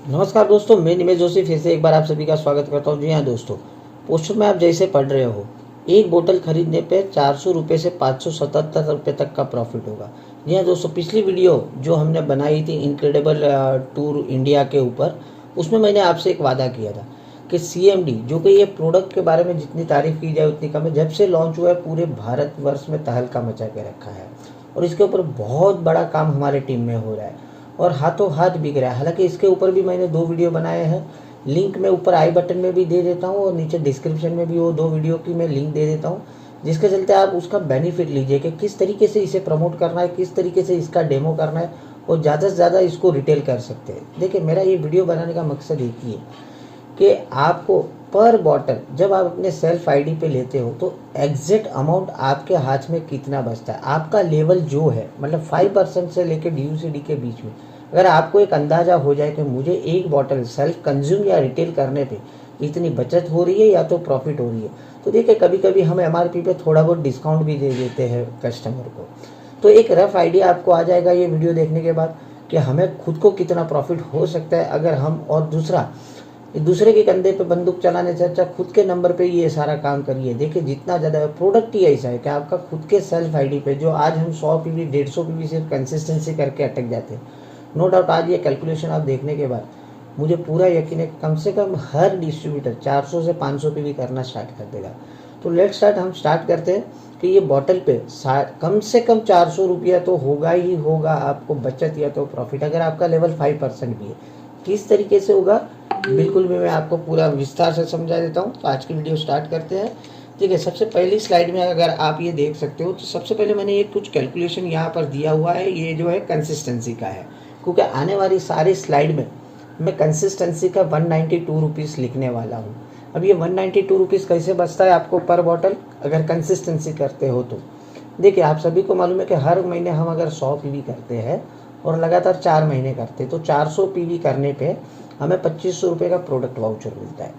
नमस्कार दोस्तों, मैं निमेश जोशी फिर से एक बार आप सभी का स्वागत करता हूं। जी हाँ दोस्तों, पोस्टर में आप जैसे पढ़ रहे हो, एक बोतल खरीदने पे 400 रुपये से 577 रुपये तक का प्रॉफिट होगा। जी हाँ दोस्तों, पिछली वीडियो जो हमने बनाई थी इनक्रेडिबल टूर इंडिया के ऊपर, उसमें मैंने आपसे एक वादा किया था कि CMD जो कि ये प्रोडक्ट के बारे में जितनी तारीफ की जाए उतनी कम है। जब से लॉन्च हुआ है पूरे भारतवर्ष में तहलका मचा के रखा है और इसके ऊपर बहुत बड़ा काम हमारे टीम में हो रहा है और हाथों हाथ बिक रहा है। हालांकि इसके ऊपर भी मैंने 2 वीडियो बनाए हैं, लिंक मैं ऊपर आई बटन में भी दे देता हूँ और नीचे डिस्क्रिप्शन में भी वो 2 वीडियो की मैं लिंक दे देता हूँ, जिसके चलते आप उसका बेनिफिट लीजिए कि किस तरीके से इसे प्रमोट करना है, किस तरीके से इसका डेमो करना है और ज़्यादा से ज़्यादा इसको रिटेल कर सकते हैं। देखिए, मेरा ये वीडियो बनाने का मकसद एक ही है कि आपको पर बॉटल जब आप अपने सेल्फ आईडी पे लेते हो तो एग्जैक्ट अमाउंट आपके हाथ में कितना बचता है, आपका लेवल जो है, मतलब 5% से लेकर DUCD के बीच में अगर आपको एक अंदाज़ा हो जाए कि मुझे एक बॉटल सेल्फ कंज्यूम या रिटेल करने पे इतनी बचत हो रही है या तो प्रॉफिट हो रही है, तो देखिए कभी कभी हम MRP पे थोड़ा बहुत डिस्काउंट भी दे देते हैं कस्टमर को। तो एक रफ आइडिया आपको आ जाएगा ये वीडियो देखने के बाद कि हमें खुद को कितना प्रॉफिट हो सकता है अगर हम, और दूसरे के कंधे पे बंदूक चलाने से अच्छा खुद के नंबर पे ये सारा काम करिए। देखिए, जितना ज़्यादा प्रोडक्ट ही ऐसा है कि आपका खुद के सेल्फ आईडी पे जो आज हम 100 PV 150 PV से कंसिस्टेंसी करके अटक जाते हैं, नो डाउट आज ये कैलकुलेशन आप देखने के बाद मुझे पूरा यकीन है कम से कम हर डिस्ट्रीब्यूटर 400 से 500 PV करना स्टार्ट कर देगा। तो लेट स्टार्ट, हम स्टार्ट करते हैं कि ये बॉटल पे कम से कम 400 रुपया तो होगा ही होगा आपको बचत या तो प्रॉफिट, अगर आपका लेवल 5% भी है। किस तरीके से होगा बिल्कुल भी मैं आपको पूरा विस्तार से समझा देता हूँ। तो आज की वीडियो स्टार्ट करते हैं। ठीक है, सबसे पहली स्लाइड में अगर आप ये देख सकते हो तो सबसे पहले मैंने ये कुछ कैलकुलेशन यहाँ पर दिया हुआ है, ये जो है कंसिस्टेंसी का है, क्योंकि आने वाली सारी स्लाइड में मैं कंसिस्टेंसी का 192 रुपीज़ लिखने वाला हूँ। अब ये 192 रुपीज़ कैसे बचता है आपको पर बॉटल अगर कंसिस्टेंसी करते हो तो देखिए, आप सभी को मालूम है कि हर महीने हम अगर 100 PV करते हैं और लगातार 4 महीने करते हैं तो 400 PV करने पे हमें 2500 रुपये का प्रोडक्ट वाउचर मिलता है।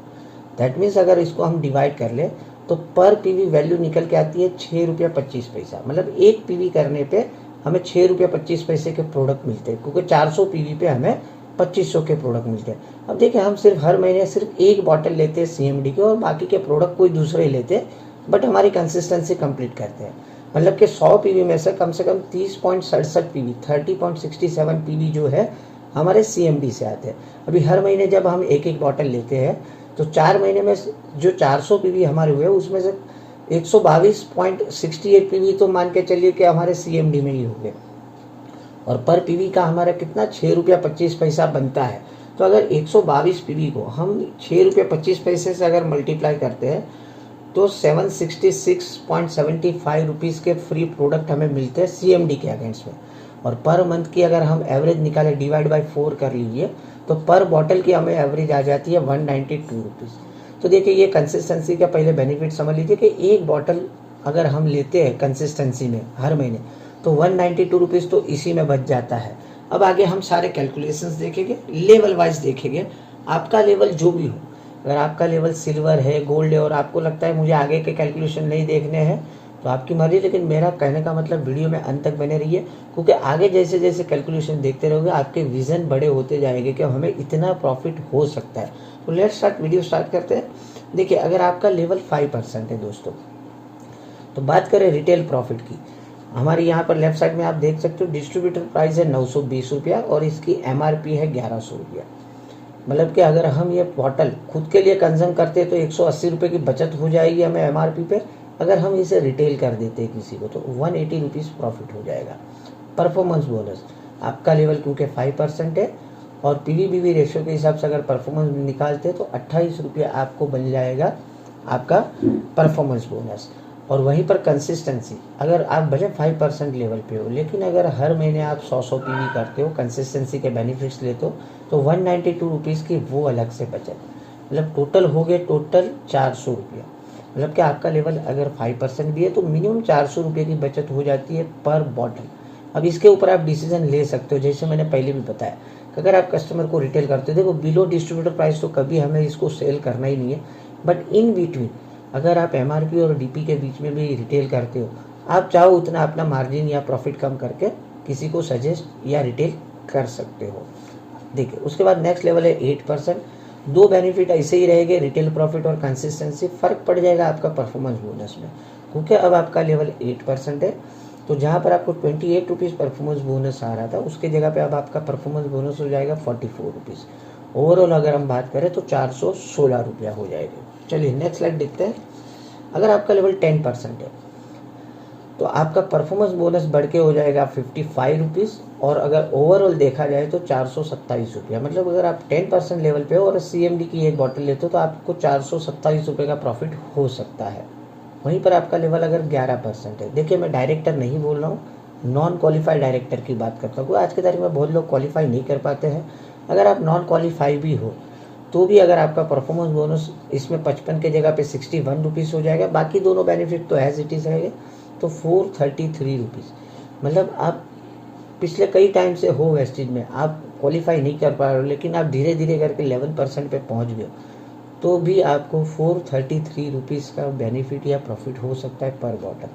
दैट मीन्स अगर इसको हम डिवाइड कर ले तो पर PV वैल्यू निकल के आती है 6 रुपया 25 पैसा, मतलब एक PV करने पे हमें 6 रुपया 25 पैसे के प्रोडक्ट मिलते हैं, क्योंकि 400 PV पे हमें 2500 के प्रोडक्ट मिलते हैं। अब देखिए, हम सिर्फ हर महीने सिर्फ एक बॉटल लेते हैं CMD के और बाकी के प्रोडक्ट कोई दूसरे लेते हैं, बट हमारी कंसिस्टेंसी कंप्लीट करते हैं। मतलब कि 100 PV में से कम 30.67 PV 30.67 PV जो है हमारे CMD से आते हैं। अभी हर महीने जब हम एक एक बॉटल लेते हैं तो 4 महीने में जो 400 PV हमारे हुए उसमें से 122.68 PV तो मान के चलिए कि हमारे CMD में ही हो गए और पर PV का हमारा कितना 6 रुपया 25 पैसा बनता है। तो अगर 122 PV को हम 6 रुपया 25 पैसे से अगर मल्टीप्लाई करते हैं तो 766.75 रुपीज़ के फ्री प्रोडक्ट हमें मिलते हैं CMD के अगेंस्ट में। और पर मंथ की अगर हम एवरेज निकाले, डिवाइड बाय 4 कर लीजिए, तो पर बॉटल की हमें एवरेज आ जाती है 192 रुपीज़। तो देखिए, ये कंसिस्टेंसी का पहले बेनिफिट समझ लीजिए कि एक बॉटल अगर हम लेते हैं कंसिस्टेंसी में हर महीने तो 192 रुपीज़ तो इसी में बच जाता है। अब आगे हम सारे कैलकुलेशंस देखेंगे, लेवल वाइज देखेंगे। आपका लेवल जो भी हो, अगर आपका लेवल सिल्वर है, गोल्ड है और आपको लगता है मुझे आगे के कैलकुलेशन नहीं देखने हैं तो आपकी मर्जी, लेकिन मेरा कहने का मतलब वीडियो में अंत तक बने रहिए, क्योंकि आगे जैसे जैसे कैलकुलेशन देखते रहोगे आपके विजन बड़े होते जाएंगे कि हमें इतना प्रॉफिट हो सकता है। तो लेट्स स्टार्ट, वीडियो स्टार्ट करते हैं। देखिए, अगर आपका लेवल 5% है दोस्तों, तो बात करें रिटेल प्रॉफिट की, हमारे यहाँ पर लेफ्ट साइड में आप देख सकते हो डिस्ट्रीब्यूटर प्राइस है 920 रुपया और इसकी MRP है 1100 रुपया। मतलब कि अगर हम ये बॉटल खुद के लिए कंज्यूम करते हैं तो 180 रुपये की बचत हो जाएगी हमें MRP पे। अगर हम इसे रिटेल कर देते हैं किसी को तो 180 रुपीज़ प्रॉफिट हो जाएगा। परफॉर्मेंस बोनस, आपका लेवल क्योंकि 5% है और PV-BV रेशियो के हिसाब से अगर परफॉर्मेंस निकालते हैं तो 28 रुपया आपको बन जाएगा आपका परफॉर्मेंस बोनस। और वहीं पर कंसिस्टेंसी, अगर आप भले 5% लेवल पे हो लेकिन अगर हर महीने आप 100 PV करते हो, कंसिस्टेंसी के बेनिफिट्स लेते हो, तो 192 रुपीज़ की वो अलग से बचत, मतलब टोटल हो गए टोटल 400 रुपया। मतलब कि आपका लेवल अगर 5% भी है तो मिनिमम 400 रुपये की बचत हो जाती है पर बॉटल। अब इसके ऊपर आप डिसीजन ले सकते हो, जैसे मैंने पहले भी बताया कि अगर आप कस्टमर को रिटेल करते हो, देखो बिलो डिस्ट्रीब्यूटर प्राइस तो कभी हमें इसको सेल करना ही नहीं है, बट इन बिटवीन अगर आप MRP और DP के बीच में भी रिटेल करते हो, आप चाहो उतना अपना मार्जिन या प्रॉफिट कम करके किसी को सजेस्ट या रिटेल कर सकते हो। देखिए उसके बाद नेक्स्ट लेवल है 8%। दो बेनिफिट ऐसे ही रहेंगे, रिटेल प्रॉफिट और कंसिस्टेंसी। फ़र्क पड़ जाएगा आपका परफॉर्मेंस बोनस में, क्योंकि अब आपका लेवल 8% है। तो जहाँ पर आपको 28 रुपीज़ परफॉर्मेंस बोनस आ रहा था, उसके जगह पे अब आपका परफॉर्मेंस बोनस हो जाएगा 44 रुपीज़। ओवरऑल अगर हम बात करें तो 416 रुपया हो जाएगा। चलिए नेक्स्ट स्लाइड देखते हैं। अगर आपका लेवल 10% है तो आपका परफॉर्मेंस बोनस बढ़ के हो जाएगा 55 रुपीज़, और अगर ओवरऑल देखा जाए तो 427 रुपया। मतलब अगर आप 10% लेवल पे हो और CMD की एक बॉटल लेते हो तो आपको 427 रुपये का प्रॉफिट हो सकता है। वहीं पर आपका लेवल अगर 11% है, देखिए मैं डायरेक्टर नहीं बोल रहा हूँ, नॉन क्वालिफाइड डायरेक्टर की बात करता हूँ। आज की तारीख में बहुत लोग क्वालिफाई नहीं कर पाते हैं। अगर आप नॉन क्वालिफाई भी हो तो भी अगर आपका परफॉर्मेंस बोनस इसमें 55 के जगह पे 61 रुपीज़ हो जाएगा। बाकी दोनों बेनिफिट तो एज इट इज़ रहेंगे, तो 433 रुपीज़। मतलब आप पिछले कई टाइम से हो वेस्टेज में, आप क्वालिफाई नहीं कर पा रहे हो, लेकिन आप धीरे धीरे करके 11% पे पहुंच गए, तो भी आपको 433 रुपीज़ का बेनिफिट या प्रॉफिट हो सकता है पर बॉटल।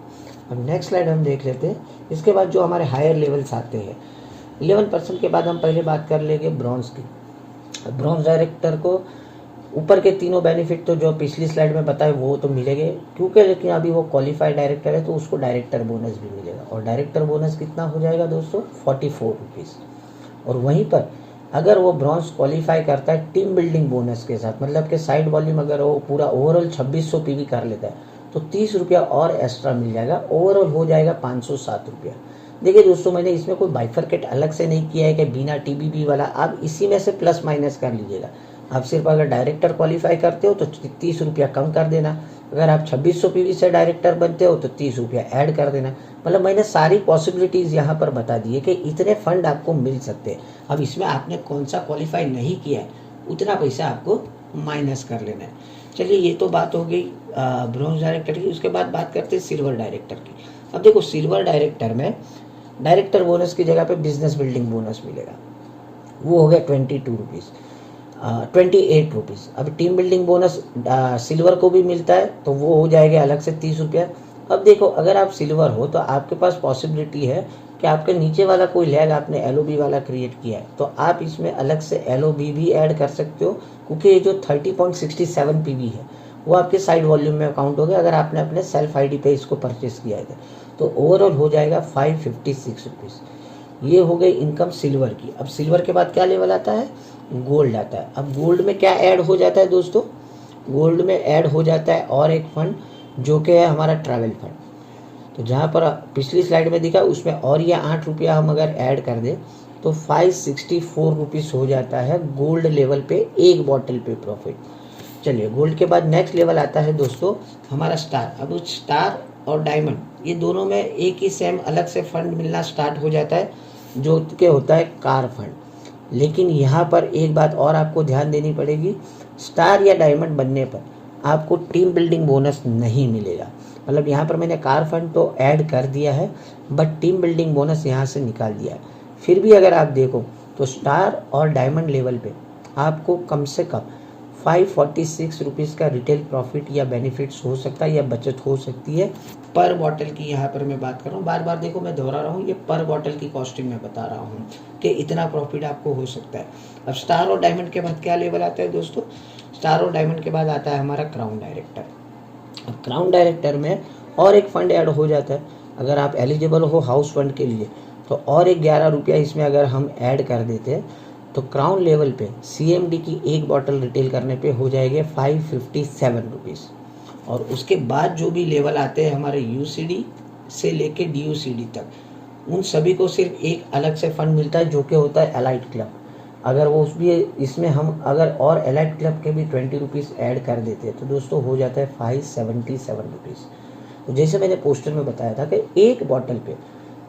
अब नेक्स्ट स्लाइड हम देख लेते हैं। इसके बाद जो हमारे हायर लेवल्स आते हैं, 11% के बाद हम पहले बात कर लेंगे ब्रॉन्ज की। ब्रॉन्ज डायरेक्टर को ऊपर के तीनों बेनिफिट तो जो पिछली स्लाइड में बताए वो तो मिलेंगे, क्योंकि लेकिन अभी वो क्वालिफाइड डायरेक्टर है तो उसको डायरेक्टर बोनस भी मिलेगा। और डायरेक्टर बोनस कितना हो जाएगा दोस्तों? 44 रुपीज़। और वहीं पर अगर वो ब्रॉन्ज क्वालिफाई करता है टीम बिल्डिंग बोनस के साथ, मतलब कि साइड वॉल्यूम अगर वो पूरा ओवरऑल 2600 PV कर लेता है तो 30 रुपया और एक्स्ट्रा मिल जाएगा। ओवरऑल हो जाएगा 507 रुपया। देखिए दोस्तों, मैंने इसमें कोई बाइफरकेट अलग से नहीं किया है कि बिना TBB वाला, आप इसी में से प्लस माइनस कर लीजिएगा। आप सिर्फ अगर डायरेक्टर क्वालिफाई करते हो तो 30 रुपया कम कर देना, अगर आप 2600 PV से डायरेक्टर बनते हो तो 30 रुपया ऐड कर देना। मतलब मैंने सारी पॉसिबिलिटीज़ यहाँ पर बता दी है कि इतने फंड आपको मिल सकते हैं। अब इसमें आपने कौन सा क्वालिफाई नहीं किया है, उतना पैसा आपको माइनस कर लेना है। चलिए ये तो बात हो गई ब्रॉन्ज डायरेक्टर की। उसके बाद बात करते हैं सिल्वर डायरेक्टर की। अब देखो सिल्वर डायरेक्टर में डायरेक्टर बोनस की जगह पे बिजनेस बिल्डिंग बोनस मिलेगा, वो हो गया 22 रुपीज़, 28 रुपीज़। अब टीम बिल्डिंग बोनस सिल्वर को भी मिलता है तो वो हो जाएगा अलग से 30 रुपया। अब देखो अगर आप सिल्वर हो तो आपके पास पॉसिबिलिटी है कि आपके नीचे वाला कोई लैग आपने LOB वाला क्रिएट किया है तो आप इसमें अलग से LOB भी ऐड कर सकते हो, क्योंकि ये जो 30.67 PV है वो आपके साइड वॉल्यूम में काउंट हो गया अगर आपने अपने सेल्फ ID पे इसको परचेस किया है। तो ओवरऑल हो जाएगा 556 रुपीज़। ये हो गई इनकम सिल्वर की। अब सिल्वर के बाद क्या लेवल आता है? गोल्ड आता है। अब गोल्ड में क्या ऐड हो जाता है दोस्तों? गोल्ड में ऐड हो जाता है और एक फंड जो कि है हमारा ट्रैवल फंड। तो जहाँ पर पिछली स्लाइड में दिखा उसमें और ये 8 रुपया हम अगर ऐड कर दें तो 564 रुपीज़ हो जाता है गोल्ड लेवल पे एक बॉटल पे प्रॉफिट। चलिए गोल्ड के बाद नेक्स्ट लेवल आता है दोस्तों हमारा स्टार। अब स्टार और डायमंड ये दोनों में एक ही सेम अलग से फंड मिलना स्टार्ट हो जाता है, जो कि होता है कार फंड। लेकिन यहाँ पर एक बात और आपको ध्यान देनी पड़ेगी, स्टार या डायमंड बनने पर आपको टीम बिल्डिंग बोनस नहीं मिलेगा। मतलब यहाँ पर मैंने कार फंड तो ऐड कर दिया है बट टीम बिल्डिंग बोनस यहाँ से निकाल दिया है। फिर भी अगर आप देखो तो स्टार और डायमंड लेवल पे आपको कम से कम 546 रुपीज़ का रिटेल प्रॉफिट या बेनिफिट्स हो सकता है या बचत हो सकती है पर बॉटल की। यहाँ पर मैं बात कर रहा हूँ, बार बार देखो मैं दोहरा रहा हूँ, ये पर बॉटल की कॉस्टिंग में बता रहा हूँ कि इतना प्रॉफिट आपको हो सकता है। अब स्टार और डायमंड के बाद क्या लेवल आता है दोस्तों? स्टार और डायमंड के बाद आता है हमारा क्राउन डायरेक्टर। अब क्राउन डायरेक्टर में और एक फंड ऐड हो जाता है, अगर आप एलिजिबल हो हाउस फंड के लिए तो और एक 11 रुपया इसमें अगर हम ऐड कर देते हैं तो क्राउन लेवल पे CMD की एक बॉटल रिटेल करने पे हो जाएंगे 557 रुपीज़। और उसके बाद जो भी लेवल आते हैं हमारे UCD से लेके DUCD तक, उन सभी को सिर्फ एक अलग से फंड मिलता है जो कि होता है एलाइट क्लब। अगर वो उस भी इसमें हम अगर और एलाइट क्लब के भी 20 रुपीज़ ऐड कर देते हैं तो दोस्तों हो जाता है 577 रुपीज़। तो जैसे मैंने पोस्टर में बताया था कि एक बॉटल पे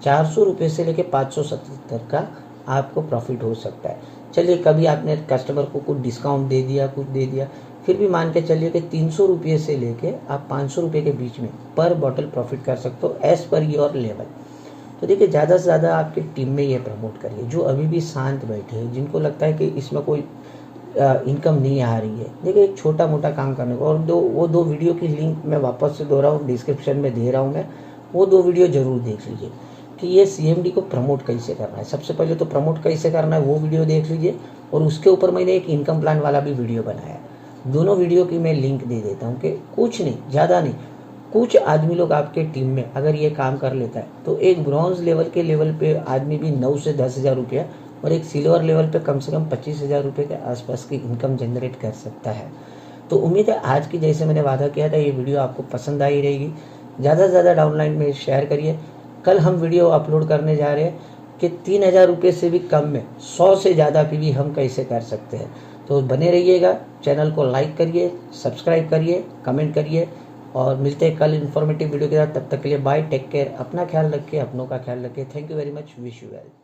400 रुपये से लेके 577 का आपको प्रॉफिट हो सकता है। चलिए कभी आपने कस्टमर को कुछ डिस्काउंट दे दिया, कुछ दे दिया, फिर भी मान के चलिए कि 300 रुपये से लेके आप 500 रुपये के बीच में पर बॉटल प्रॉफिट कर सकते हो एज़ पर योर लेवल। तो देखिए ज़्यादा से ज़्यादा आपकी टीम में ये प्रमोट करिए जो अभी भी शांत बैठे हैं, जिनको लगता है कि इसमें कोई इनकम नहीं आ रही है। देखिए एक छोटा मोटा काम करने को, और वो दो वीडियो की लिंक मैं वापस से दोहराऊँ, डिस्क्रिप्शन में दे रहा हूँ मैं, वो 2 वीडियो ज़रूर देख लीजिए कि ये CMD को प्रमोट कैसे करना है। सबसे पहले तो प्रमोट कैसे करना है वो वीडियो देख लीजिए, और उसके ऊपर मैंने एक इनकम प्लान वाला भी वीडियो बनाया। दोनों वीडियो की मैं लिंक दे देता हूँ कि कुछ नहीं, ज़्यादा नहीं, कुछ आदमी लोग आपके टीम में अगर ये काम कर लेता है तो एक ब्रॉन्ज लेवल के लेवल पे आदमी भी 9 से 10 हज़ार रुपया और एक सिल्वर लेवल पे कम से कम 25 हज़ार रुपये के आसपास की इनकम जनरेट कर सकता है। तो उम्मीद है आज की जैसे मैंने वादा किया था ये वीडियो आपको पसंद आई रहेगी। ज़्यादा से ज़्यादा डाउनलाइन में शेयर करिए। कल हम वीडियो अपलोड करने जा रहे हैं कि 3,000 रुपये से भी कम में 100 से ज़्यादा PV हम कैसे कर सकते हैं। तो बने रहिएगा, चैनल को लाइक करिए, सब्सक्राइब करिए, कमेंट करिए, और मिलते हैं कल इन्फॉर्मेटिव वीडियो के साथ। तब तक के लिए बाय, टेक केयर, अपना ख्याल रखिए, अपनों का ख्याल रखिए। Thank you very much, wish you well.